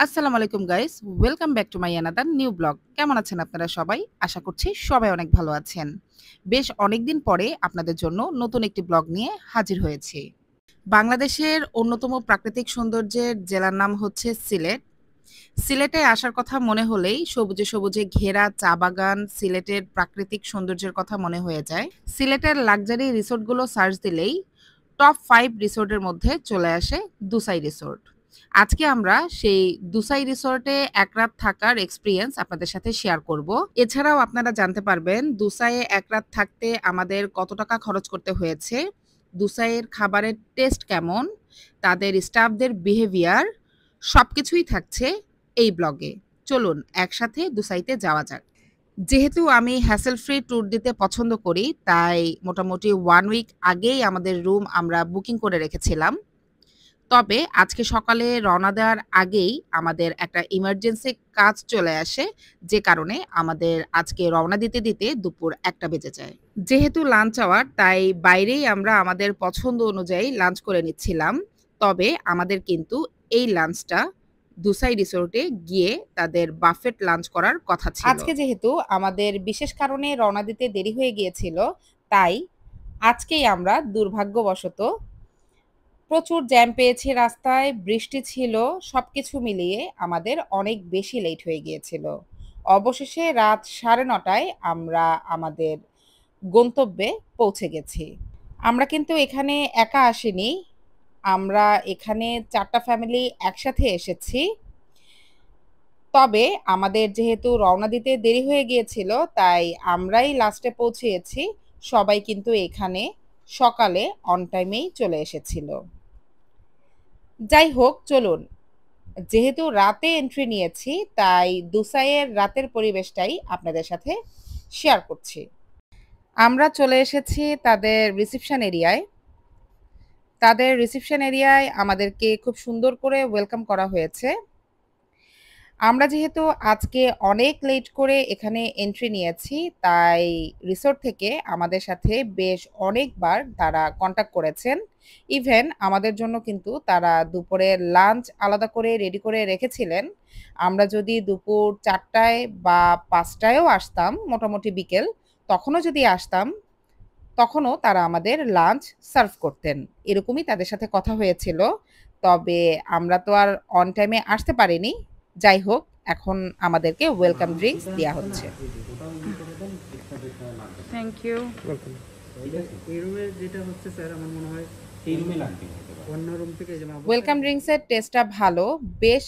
আসসালামু আলাইকুম guys. Welcome back to my another new blog. কেমন আছেন আপনারা সবাই? আশা করছি সবাই অনেক ভালো আছেন। বেশ অনেকদিন পরে আপনাদের জন্য নতুন একটি ব্লগ নিয়ে হাজির হয়েছি। বাংলাদেশের অন্যতম প্রাকৃতিক সৌন্দর্যের জেলার নাম হচ্ছে সিলেট। সিলেটে আসার কথা মনে হলেই সবুজে, সবুজে ঘেরা চা বাগান, সিলেটের প্রাকৃতিক সৌন্দর্যের কথা মনে হয়ে যায়। সিলেটের লাক্সারি রিসোর্টগুলো সার্চ দিলেই টপ 5 রিসোর্টের মধ্যে চলে আসে দুসাই রিসোর্ট। আজকে আমরা সেই দুসাই রিসোর্টে এক রাত থাকার এক্সপেরিয়েন্স আপনাদের সাথে শেয়ার করব। এছাড়াও আপনারা জানতে পারবেন দুসাইয়ে এক রাত থাকতে আমাদের কত টাকা খরচ করতে হয়েছে, দুসাইয়ের খাবারের টেস্ট কেমন, তাদের স্টাফদের বিহেভিয়ার সবকিছুই থাকছে এই ব্লগে। চলুন একসাথে দুসাইতে যাওয়া যাক। যেহেতু আমি হ্যাসেল ফ্রি ট্যুর দিতে পছন্দ করি, তাই মোটামুটি 1 উইক আগেই আমাদের রুম আমরা বুকিং করে রেখেছিলাম। তবে আজকে সকালে রওনা দেওয়ার আগেই আমাদের একটা ইমার্জেন্সি কাজ চলে আসে, যে কারণে আমাদের আজকে রওনা দিতে, দিতে দুপুর ১টা বেজে যায়। যেহেতু লাঞ্চ আওয়ার, তাই বাইরেই আমরা আমাদের পছন্দ অনুযায়ী লাঞ্চ করে নিচ্ছিলাম। তবে আমাদের কিন্তু এই লাঞ্চটা দুসাই রিসোর্টে গিয়ে তাদের বাফেট লাঞ্চ করার কথা ছিল। আজকে যেহেতু আমাদের বিশেষ কারণে রওনা দিতে দেরি হয়ে গিয়েছিল, তাই আজকেই আমরা দুর্ভাগ্যবশত প্রচুর জ্যাম পেয়েছি রাস্তায়, বৃষ্টি ছিল, সবকিছু মিলিয়ে আমাদের অনেক বেশি লেট হয়ে গিয়েছিল। অবশেষে রাত 9:30টায় আমরা আমাদের গন্তব্যে পৌঁছে গেছি। আমরা কিন্তু এখানে একা আসিনি। আমরা এখানে ৪ টা ফ্যামিলি একসাথে এসেছি। তবে আমাদের যেহেতু রওনা দিতে দেরি হয়ে গিয়েছিল, তাই আমরাই লাস্টে পৌঁছেছি। সবাই কিন্তু এখানে সকালে অন টাইমেই চলে এসেছিল। যাই হোক, চলুন। যেহেতু রাতে এন্ট্রি নিয়েছি, তাই দুসাইয়ের রাতের পরিবেশটাই আপনাদের সাথে শেয়ার করছি। আমরা চলে এসেছি তাদের রিসেপশন এরিয়ায়। তাদের রিসেপশন এরিয়ায় আমাদেরকে খুব সুন্দর করে ওয়েলকাম করা হয়েছে। আমরা যেহেতু আজকে অনেক লেট করে এখানে এন্ট্রি নিয়েছি, তাই রিসোর্ট থেকে আমাদের সাথে বেশ অনেকবার তারা কন্ট্যাক্ট করেছেন। ইভেন আমাদের জন্য কিন্তু তারা দুপুরের লাঞ্চ আলাদা করে রেডি করে রেখেছিলেন। আমরা যদি দুপুর ৪টায় বা ৫টায়ও আসতাম, মোটামুটি বিকেল, তখনও যদি আসতাম, তখনও তারা আমাদের লাঞ্চ সার্ভ করতেন। এরকমই তাদের সাথে কথা হয়েছিল। তবে আমরা তো আর অন টাইমে আসতে পারিনি। যাই হোক, এখন আমাদেরকে ওয়েলকাম ড্রিংকস দেয়া হচ্ছে। Thank you. ওয়েলকাম। এই রুমে যেটা হচ্ছে স্যার, আমার মনে হয় এই রুমে লাগবে হতে পারে। অন্য রুম থেকে এই যে ওয়েলকাম ড্রিংকসের টেস্টটা ভালো, বেশ